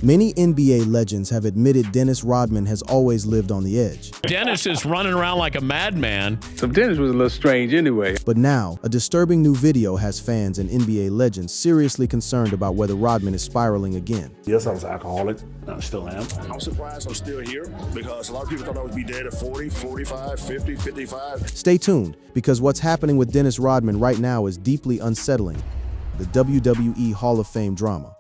Many NBA legends have admitted Dennis Rodman has always lived on the edge. Dennis is running around like a madman. So Dennis was a little strange anyway. But now, a disturbing new video has fans and NBA legends seriously concerned about whether Rodman is spiraling again. Yes, I was an alcoholic. I still am. I'm surprised I'm still here because a lot of people thought I would be dead at 40, 45, 50, 55. Stay tuned, because what's happening with Dennis Rodman right now is deeply unsettling. The WWE Hall of Fame drama.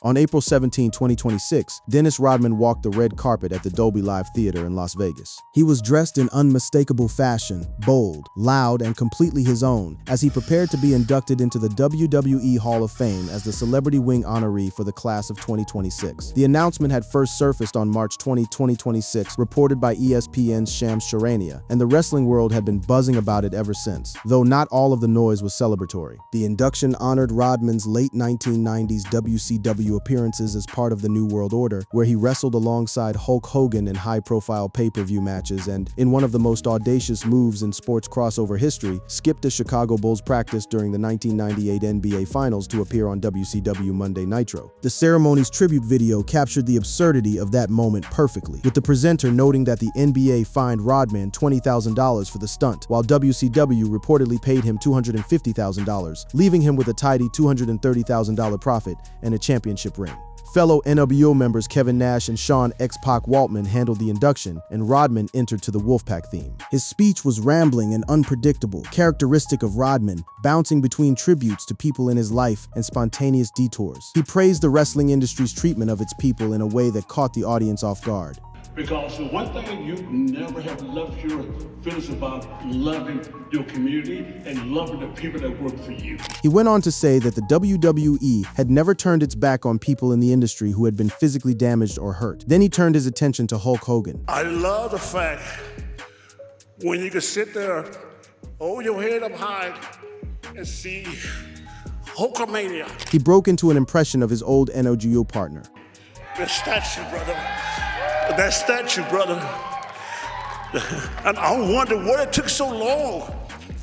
On April 17, 2026, Dennis Rodman walked the red carpet at the Dolby Live Theater in Las Vegas. He was dressed in unmistakable fashion, bold, loud, and completely his own, as he prepared to be inducted into the WWE Hall of Fame as the Celebrity Wing honoree for the class of 2026. The announcement had first surfaced on March 20, 2026, reported by ESPN's Shams Charania, and the wrestling world had been buzzing about it ever since, though not all of the noise was celebratory. The induction honored Rodman's late 1990s WCW appearances as part of the New World Order, where he wrestled alongside Hulk Hogan in high-profile pay-per-view matches and, in one of the most audacious moves in sports crossover history, skipped a Chicago Bulls practice during the 1998 NBA Finals to appear on WCW Monday Nitro. The ceremony's tribute video captured the absurdity of that moment perfectly, with the presenter noting that the NBA fined Rodman $20,000 for the stunt, while WCW reportedly paid him $250,000, leaving him with a tidy $230,000 profit and a championship ring. Fellow NWO members Kevin Nash and Sean X-Pac Waltman handled the induction, and Rodman entered to the Wolfpack theme. His speech was rambling and unpredictable, characteristic of Rodman, bouncing between tributes to people in his life and spontaneous detours. He praised the wrestling industry's treatment of its people in a way that caught the audience off guard. Because the one thing you never have left your feelings about loving your community and loving the people that work for you. He went on to say that the WWE had never turned its back on people in the industry who had been physically damaged or hurt. Then he turned his attention to Hulk Hogan. I love the fact when you can sit there, hold your head up high, and see Hulkamania. He broke into an impression of his old NWO partner. That statue, brother. That statue, brother. And I wonder what it took so long.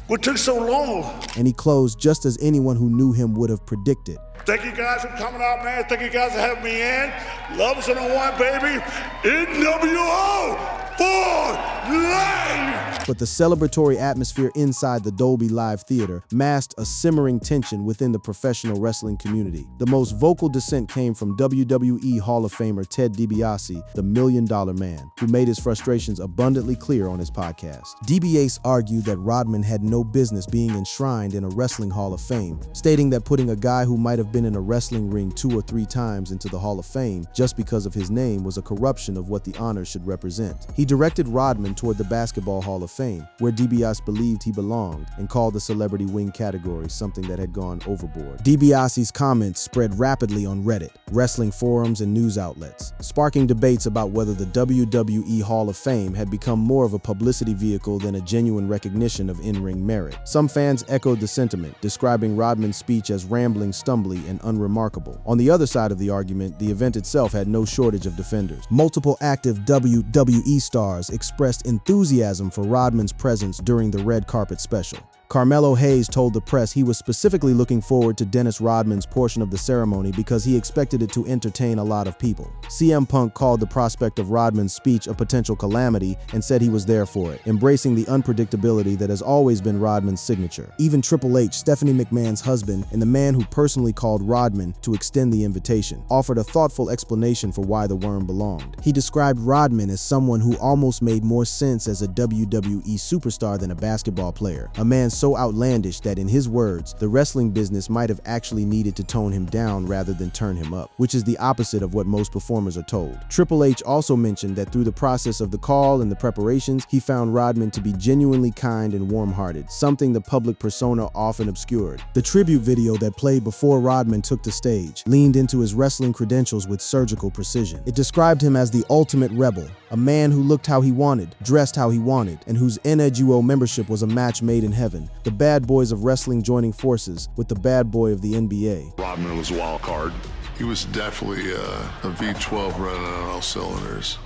What took so long? And he closed just as anyone who knew him would have predicted. Thank you guys for coming out, man. Thank you guys for having me in. Love is on the one, baby. NWO for life! But the celebratory atmosphere inside the Dolby Live Theater masked a simmering tension within the professional wrestling community. The most vocal dissent came from WWE Hall of Famer Ted DiBiase, the $1 Million Man, who made his frustrations abundantly clear on his podcast. DiBiase argued that Rodman had no business being enshrined in a wrestling Hall of Fame, stating that putting a guy who might have been in a wrestling ring 2 or 3 times into the Hall of Fame just because of his name was a corruption of what the honor should represent. He directed Rodman toward the Basketball Hall of Fame, where DiBiase believed he belonged, and called the celebrity wing category something that had gone overboard. DiBiase's comments spread rapidly on Reddit, wrestling forums, and news outlets, sparking debates about whether the WWE Hall of Fame had become more of a publicity vehicle than a genuine recognition of in-ring merit. Some fans echoed the sentiment, describing Rodman's speech as rambling, stumbly, and unremarkable. On the other side of the argument, the event itself had no shortage of defenders. Multiple active WWE stars expressed enthusiasm for Rodman's presence during the red carpet special. Carmelo Hayes told the press he was specifically looking forward to Dennis Rodman's portion of the ceremony because he expected it to entertain a lot of people. CM Punk called the prospect of Rodman's speech a potential calamity and said he was there for it, embracing the unpredictability that has always been Rodman's signature. Even Triple H, Stephanie McMahon's husband, and the man who personally called Rodman to extend the invitation, offered a thoughtful explanation for why the worm belonged. He described Rodman as someone who almost made more sense as a WWE superstar than a basketball player, a man so outlandish that, in his words, the wrestling business might have actually needed to tone him down rather than turn him up, which is the opposite of what most performers are told. Triple H also mentioned that through the process of the call and the preparations, he found Rodman to be genuinely kind and warm-hearted, something the public persona often obscured. The tribute video that played before Rodman took the stage leaned into his wrestling credentials with surgical precision. It described him as the ultimate rebel, a man who looked how he wanted, dressed how he wanted, and whose NWO membership was a match made in heaven. The bad boys of wrestling joining forces with the bad boy of the NBA. Rodman was a wild card. He was definitely a V12 running on all cylinders.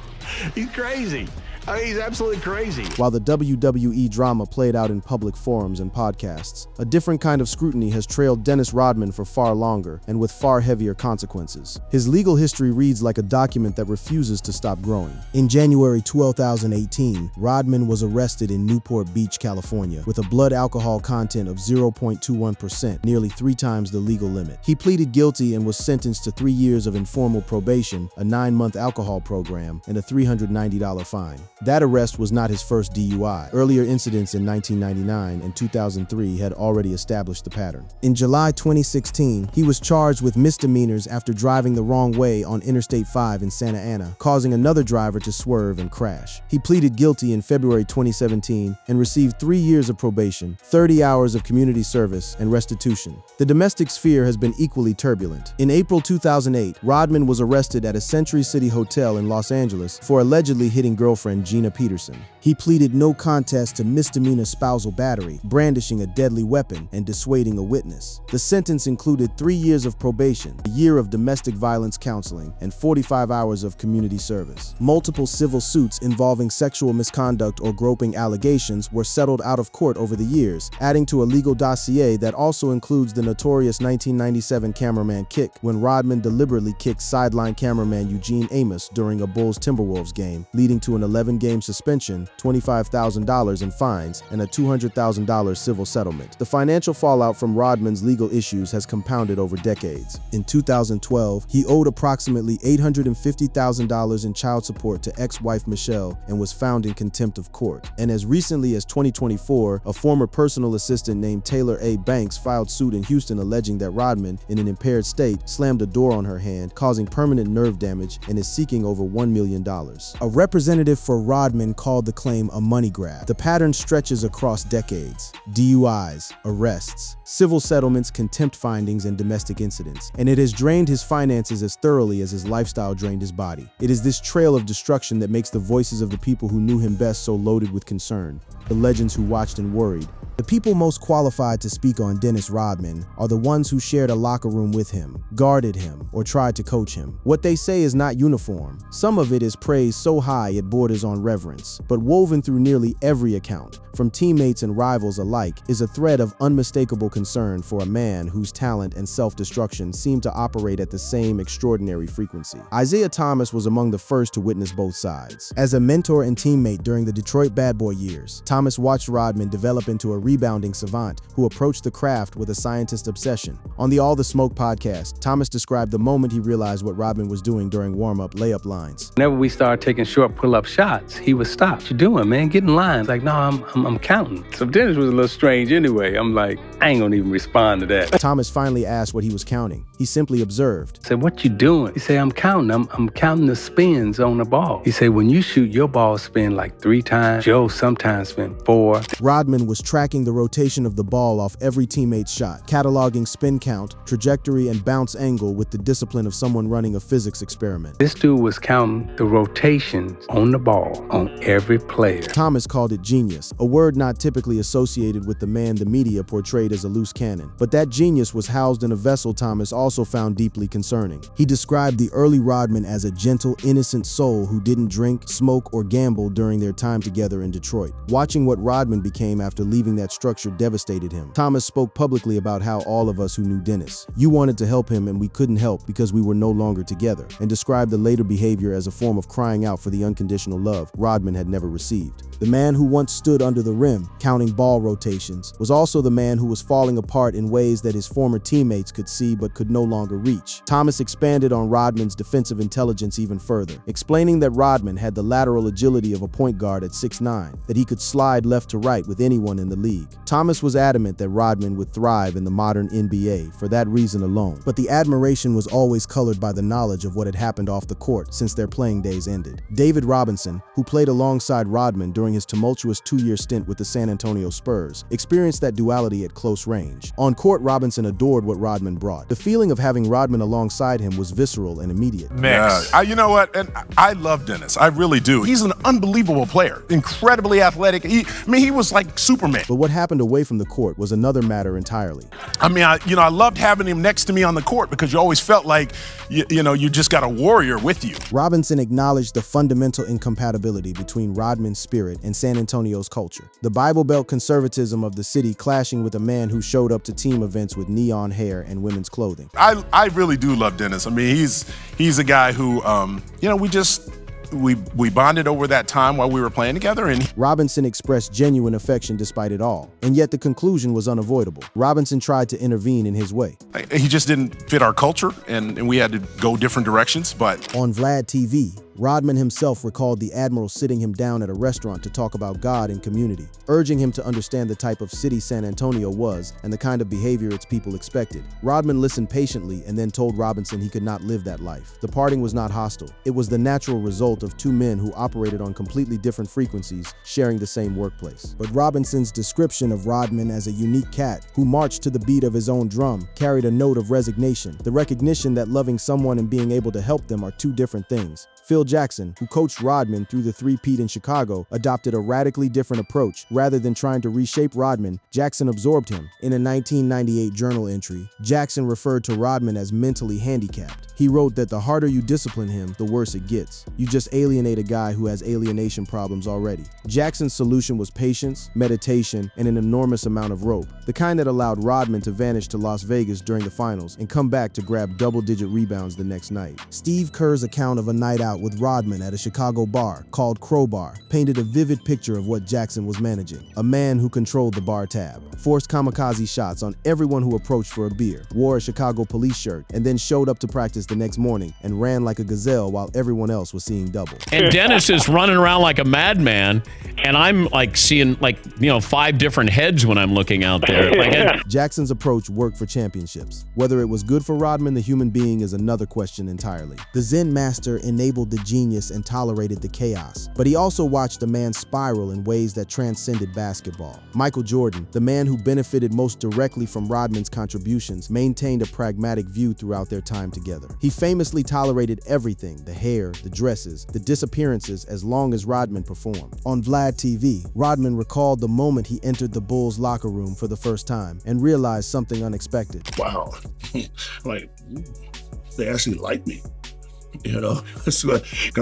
He's crazy. I mean, he's absolutely crazy. While the WWE drama played out in public forums and podcasts, a different kind of scrutiny has trailed Dennis Rodman for far longer and with far heavier consequences. His legal history reads like a document that refuses to stop growing. In January 2018, Rodman was arrested in Newport Beach, California, with a blood alcohol content of 0.21%, nearly 3 times the legal limit. He pleaded guilty and was sentenced to 3 years of informal probation, a 9-month alcohol program, and a $390 fine. That arrest was not his first DUI. Earlier incidents in 1999 and 2003 had already established the pattern. In July 2016, he was charged with misdemeanors after driving the wrong way on Interstate 5 in Santa Ana, causing another driver to swerve and crash. He pleaded guilty in February 2017 and received 3 years of probation, 30 hours of community service, and restitution. The domestic sphere has been equally turbulent. In April 2008, Rodman was arrested at a Century City hotel in Los Angeles for allegedly hitting girlfriend Gina Peterson. He pleaded no contest to misdemeanor spousal battery, brandishing a deadly weapon, and dissuading a witness. The sentence included 3 years of probation, a year of domestic violence counseling, and 45 hours of community service. Multiple civil suits involving sexual misconduct or groping allegations were settled out of court over the years, adding to a legal dossier that also includes the notorious 1997 cameraman kick, when Rodman deliberately kicked sideline cameraman Eugene Amos during a Bulls-Timberwolves game, leading to an 11-game suspension, $25,000 in fines, and a $200,000 civil settlement. The financial fallout from Rodman's legal issues has compounded over decades. In 2012, he owed approximately $850,000 in child support to ex-wife Michelle and was found in contempt of court. And as recently as 2024, a former personal assistant named Taylor A. Banks filed suit in Houston alleging that Rodman, in an impaired state, slammed a door on her hand, causing permanent nerve damage, and is seeking over $1 million. A representative for Rodman called the claim a money grab. The pattern stretches across decades: DUIs, arrests, civil settlements, contempt findings, and domestic incidents. And it has drained his finances as thoroughly as his lifestyle drained his body. It is this trail of destruction that makes the voices of the people who knew him best so loaded with concern, the legends who watched and worried. The people most qualified to speak on Dennis Rodman are the ones who shared a locker room with him, guarded him, or tried to coach him. What they say is not uniform. Some of it is praise so high it borders on reverence, but woven through nearly every account, from teammates and rivals alike, is a thread of unmistakable concern for a man whose talent and self-destruction seem to operate at the same extraordinary frequency. Isaiah Thomas was among the first to witness both sides. As a mentor and teammate during the Detroit Bad Boy years, Thomas watched Rodman develop into a rebounding savant who approached the craft with a scientist obsession. On the All the Smoke podcast, Thomas described the moment he realized what Rodman was doing during warm-up layup lines. Whenever we started taking short pull-up shots, he would stop. What you doing, man? Get in line. Like, no, I'm counting. So Dennis was a little strange anyway. I'm like, I ain't gonna even respond to that. Thomas finally asked what he was counting. He simply observed. I said, what you doing? He said, I'm counting. I'm counting the spins on the ball. He said, when you shoot, your ball spin like 3 times. Joe sometimes spin 4. Rodman was tracking the rotation of the ball off every teammate's shot, cataloging spin count, trajectory, and bounce angle with the discipline of someone running a physics experiment. This dude was counting the rotations on the ball on every player. Thomas called it genius, a word not typically associated with the man the media portrayed as a loose cannon. But that genius was housed in a vessel Thomas also found deeply concerning. He described the early Rodman as a gentle, innocent soul who didn't drink, smoke, or gamble during their time together in Detroit. Watching what Rodman became after leaving that structure devastated him. Thomas spoke publicly about how all of us who knew Dennis, you wanted to help him and we couldn't help because we were no longer together, and described the later behavior as a form of crying out for the unconditional love Rodman had never received. The man who once stood under the rim, counting ball rotations, was also the man who was falling apart in ways that his former teammates could see but could no longer reach. Thomas expanded on Rodman's defensive intelligence even further, explaining that Rodman had the lateral agility of a point guard at 6'9", that he could slide left to right with anyone in the league. Thomas was adamant that Rodman would thrive in the modern NBA for that reason alone, but the admiration was always colored by the knowledge of what had happened off the court since their playing days ended. David Robinson, who played alongside Rodman during during his tumultuous 2-year stint with the San Antonio Spurs, experienced that duality at close range. On court, Robinson adored what Rodman brought. The feeling of having Rodman alongside him was visceral and immediate. Yeah, you know what? And I love Dennis. I really do. He's an unbelievable player, incredibly athletic. He was like Superman. But what happened away from the court was another matter entirely. I loved having him next to me on the court because you always felt like, you just got a warrior with you. Robinson acknowledged the fundamental incompatibility between Rodman's spirit and San Antonio's culture. The Bible Belt conservatism of the city clashing with a man who showed up to team events with neon hair and women's clothing. I really do love Dennis. He's a guy who, we bonded over that time while we were playing together. And Robinson expressed genuine affection despite it all, and yet the conclusion was unavoidable. Robinson tried to intervene in his way. He just didn't fit our culture, and we had to go different directions. But on Vlad TV, Rodman himself recalled the Admiral sitting him down at a restaurant to talk about God and community, urging him to understand the type of city San Antonio was and the kind of behavior its people expected. Rodman listened patiently and then told Robinson he could not live that life. The parting was not hostile. It was the natural result of two men who operated on completely different frequencies, sharing the same workplace. But Robinson's description of Rodman as a unique cat who marched to the beat of his own drum carried a note of resignation, the recognition that loving someone and being able to help them are two different things. Phil Jackson, who coached Rodman through the three-peat in Chicago, adopted a radically different approach. Rather than trying to reshape Rodman, Jackson absorbed him. In a 1998 journal entry, Jackson referred to Rodman as mentally handicapped. He wrote that the harder you discipline him, the worse it gets. You just alienate a guy who has alienation problems already. Jackson's solution was patience, meditation, and an enormous amount of rope, the kind that allowed Rodman to vanish to Las Vegas during the finals and come back to grab double-digit rebounds the next night. Steve Kerr's account of a night out with Rodman at a Chicago bar called Crowbar painted a vivid picture of what Jackson was managing. A man who controlled the bar tab, forced kamikaze shots on everyone who approached for a beer, wore a Chicago police shirt, and then showed up to practice the next morning and ran like a gazelle while everyone else was seeing double. And Dennis is running around like a madman, and I'm like seeing 5 different heads when I'm looking out there. Jackson's approach worked for championships. Whether it was good for Rodman, the human being, is another question entirely. The Zen master enabled the genius and tolerated the chaos, but he also watched the man spiral in ways that transcended basketball. Michael Jordan, the man who benefited most directly from Rodman's contributions, maintained a pragmatic view throughout their time together. He famously tolerated everything, the hair, the dresses, the disappearances, as long as Rodman performed. On Vlad TV, Rodman recalled the moment he entered the Bulls locker room for the first time and realized something unexpected. Wow, like they actually like me, because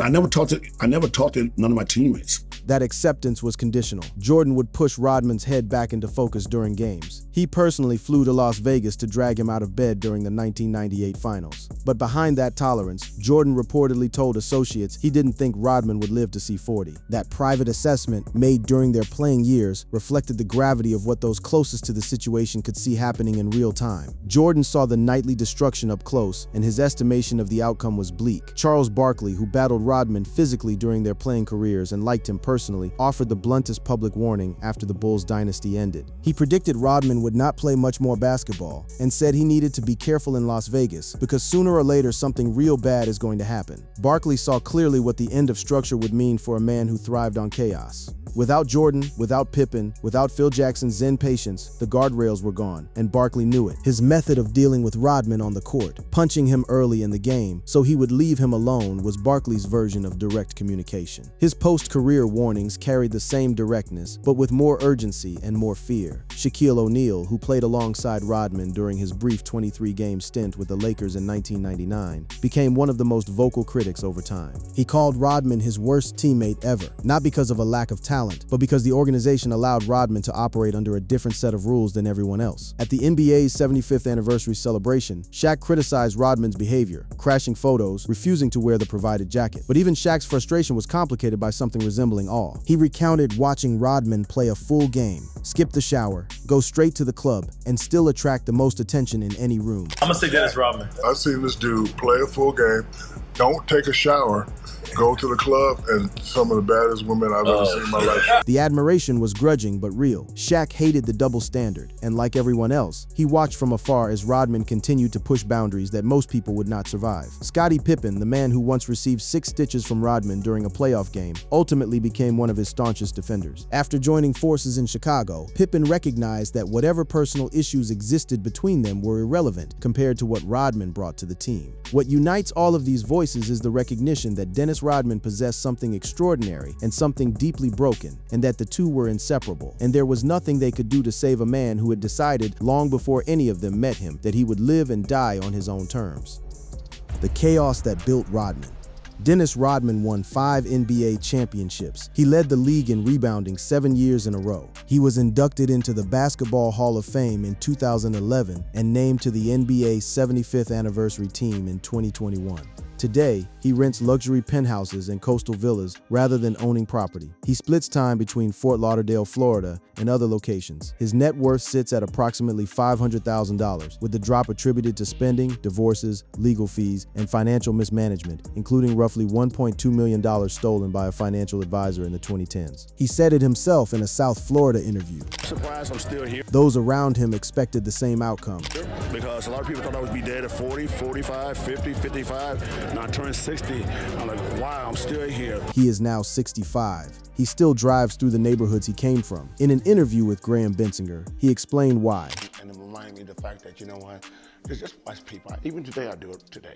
I never talked to none of my teammates. That acceptance was conditional. Jordan would push Rodman's head back into focus during games. He personally flew to Las Vegas to drag him out of bed during the 1998 finals. But behind that tolerance, Jordan reportedly told associates he didn't think Rodman would live to see 40. That private assessment, made during their playing years, reflected the gravity of what those closest to the situation could see happening in real time. Jordan saw the nightly destruction up close, and his estimation of the outcome was bleak. Charles Barkley, who battled Rodman physically during their playing careers and liked him personally, offered the bluntest public warning after the Bulls dynasty ended. He predicted Rodman would not play much more basketball and said he needed to be careful in Las Vegas because sooner or later something real bad is going to happen. Barkley saw clearly what the end of structure would mean for a man who thrived on chaos. Without Jordan, without Pippen, without Phil Jackson's Zen patience, the guardrails were gone, and Barkley knew it. His method of dealing with Rodman on the court, punching him early in the game so he would leave him alone, was Barkley's version of direct communication. His post-career warnings carried the same directness, but with more urgency and more fear. Shaquille O'Neal, who played alongside Rodman during his brief 23-game stint with the Lakers in 1999, became one of the most vocal critics over time. He called Rodman his worst teammate ever, not because of a lack of talent, but because the organization allowed Rodman to operate under a different set of rules than everyone else. At the NBA's 75th anniversary celebration, Shaq criticized Rodman's behavior, crashing photos, refusing to wear the provided jacket. But even Shaq's frustration was complicated by something resembling awe. He recounted watching Rodman play a full game, skip the shower, go straight to the club, and still attract the most attention in any room. I'm gonna say Dennis Rodman. I've seen this dude play a full game, don't take a shower, go to the club and some of the baddest women I've ever seen in my life. The admiration was grudging but real. Shaq hated the double standard, and like everyone else, he watched from afar as Rodman continued to push boundaries that most people would not survive. Scottie Pippen, the man who once received 6 stitches from Rodman during a playoff game, ultimately became one of his staunchest defenders. After joining forces in Chicago, Pippen recognized that whatever personal issues existed between them were irrelevant compared to what Rodman brought to the team. What unites all of these voices is the recognition that Dennis Rodman possessed something extraordinary and something deeply broken, and that the two were inseparable, and there was nothing they could do to save a man who had decided long before any of them met him that he would live and die on his own terms. The chaos that built Rodman. Dennis Rodman won 5 NBA championships. He led the league in rebounding 7 years in a row. He was inducted into the Basketball Hall of Fame in 2011 and named to the NBA's 75th anniversary team in 2021. Today, he rents luxury penthouses and coastal villas rather than owning property. He splits time between Fort Lauderdale, Florida, and other locations. His net worth sits at approximately $500,000, with the drop attributed to spending, divorces, legal fees, and financial mismanagement, including roughly $1.2 million stolen by a financial advisor in the 2010s. He said it himself in a South Florida interview. Surprised I'm still here. Those around him expected the same outcome. Because a lot of people thought I would be dead at 40, 45, 50, 55. And I turned 60. I'm like, wow, I'm still here. He is now 65. He still drives through the neighborhoods he came from. In an interview with Graham Bensinger, he explained why. And it reminded me of the fact that, you know what, there's just watch people. Even today, I do it today.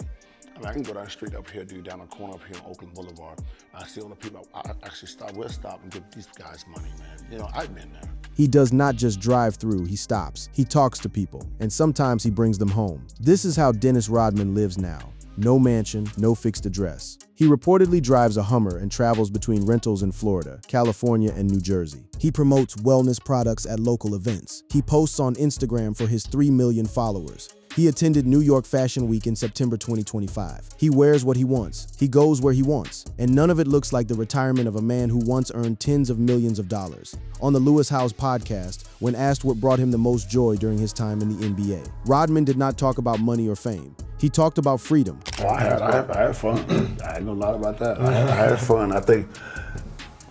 I mean, I can go down the street up here, down the corner up here on Oakland Boulevard. I see all the people. I actually will stop and give these guys money, man. You know, I've been there. He does not just drive through, he stops. He talks to people, and sometimes he brings them home. This is how Dennis Rodman lives now. No mansion, no fixed address. He reportedly drives a Hummer and travels between rentals in Florida, California, and New Jersey. He promotes wellness products at local events. He posts on Instagram for his 3 million followers. He attended New York Fashion Week in September 2025. He wears what he wants. He goes where he wants. And none of it looks like the retirement of a man who once earned tens of millions of dollars. On the Lewis Howes podcast, when asked what brought him the most joy during his time in the NBA, Rodman did not talk about money or fame. He talked about freedom. Oh, I had fun. I know a lot about that. I had fun. I think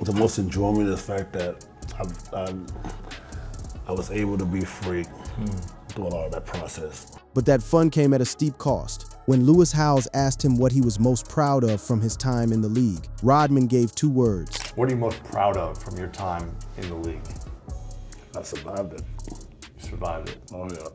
the most enjoyment is the fact that I was able to be free doing all that process. But that fun came at a steep cost. When Lewis Howes asked him what he was most proud of from his time in the league, Rodman gave 2 words. What are you most proud of from your time in the league? I survived it. You survived it. Oh, yeah.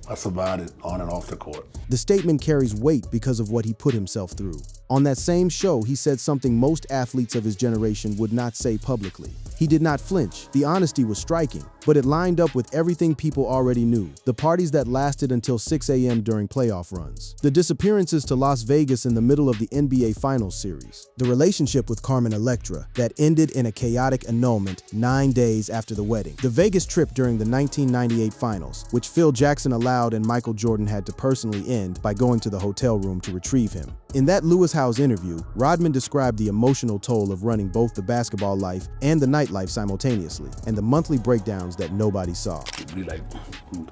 I survived it on and off the court. The statement carries weight because of what he put himself through. On that same show, he said something most athletes of his generation would not say publicly. He did not flinch. The honesty was striking, but it lined up with everything people already knew. The parties that lasted until 6 a.m. during playoff runs. The disappearances to Las Vegas in the middle of the NBA Finals series. The relationship with Carmen Electra that ended in a chaotic annulment 9 days after the wedding. The Vegas trip during the 1998 Finals, which Phil Jackson allowed and Michael Jordan had to personally end by going to the hotel room to retrieve him. In that Lewis Howes interview, Rodman described the emotional toll of running both the basketball life and the nightlife simultaneously, and the monthly breakdowns that nobody saw. We like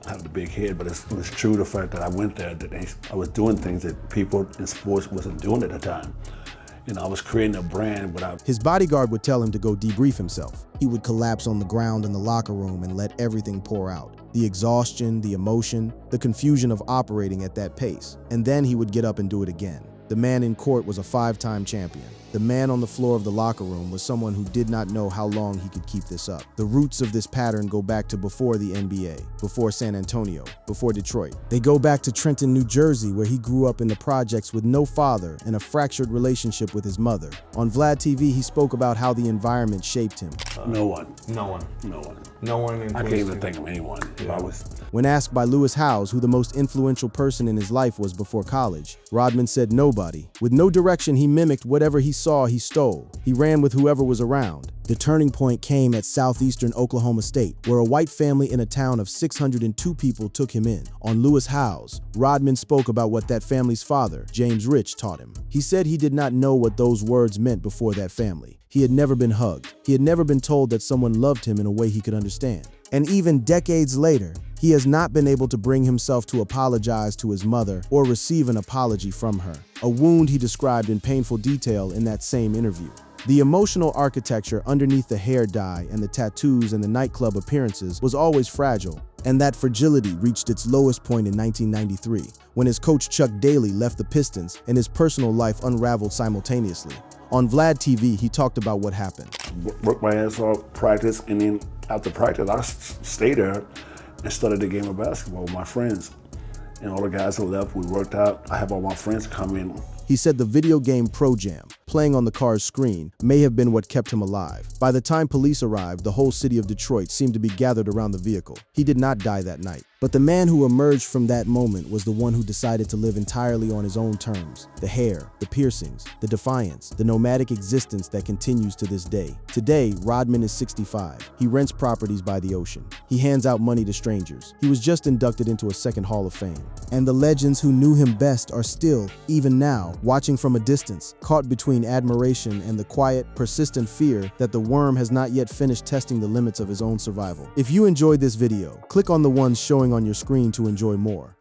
have the big head, but it was true the fact that I went there, that I was doing things that people in sports wasn't doing at the time. You know, I was creating a brand without. His bodyguard would tell him to go debrief himself. He would collapse on the ground in the locker room and let everything pour out. The exhaustion, the emotion, the confusion of operating at that pace. And then he would get up and do it again. The man in court was a 5-time champion. The man on the floor of the locker room was someone who did not know how long he could keep this up. The roots of this pattern go back to before the NBA, before San Antonio, before Detroit. They go back to Trenton, New Jersey, where he grew up in the projects with no father and a fractured relationship with his mother. On Vlad TV, he spoke about how the environment shaped him. No one. No one. No one. No one I can't even think of anyone. If I was. When asked by Lewis Howes who the most influential person in his life was before college, Rodman said nobody. With no direction, he mimicked whatever he saw, he stole. He ran with whoever was around. The turning point came at southeastern Oklahoma State, where a white family in a town of 602 people took him in. On Lewis Howes, Rodman spoke about what that family's father, James Rich, taught him. He said he did not know what those words meant before that family. He had never been hugged. He had never been told that someone loved him in a way he could understand. And even decades later, he has not been able to bring himself to apologize to his mother or receive an apology from her, a wound he described in painful detail in that same interview. The emotional architecture underneath the hair dye and the tattoos and the nightclub appearances was always fragile, and that fragility reached its lowest point in 1993, when his coach Chuck Daly left the Pistons and his personal life unraveled simultaneously. On Vlad TV, he talked about what happened. Worked my ass off, practice, and then after practice, I stayed there and studied the game of basketball with my friends. And all the guys who left, we worked out. I have all my friends come in. He said the video game Pro Jam, playing on the car's screen, may have been what kept him alive. By the time police arrived, the whole city of Detroit seemed to be gathered around the vehicle. He did not die that night. But the man who emerged from that moment was the one who decided to live entirely on his own terms. The hair, the piercings, the defiance, the nomadic existence that continues to this day. Today, Rodman is 65. He rents properties by the ocean. He hands out money to strangers. He was just inducted into a second Hall of Fame. And the legends who knew him best are still, even now, watching from a distance, caught between admiration and the quiet, persistent fear that the worm has not yet finished testing the limits of his own survival. If you enjoyed this video, click on the ones showing on your screen to enjoy more.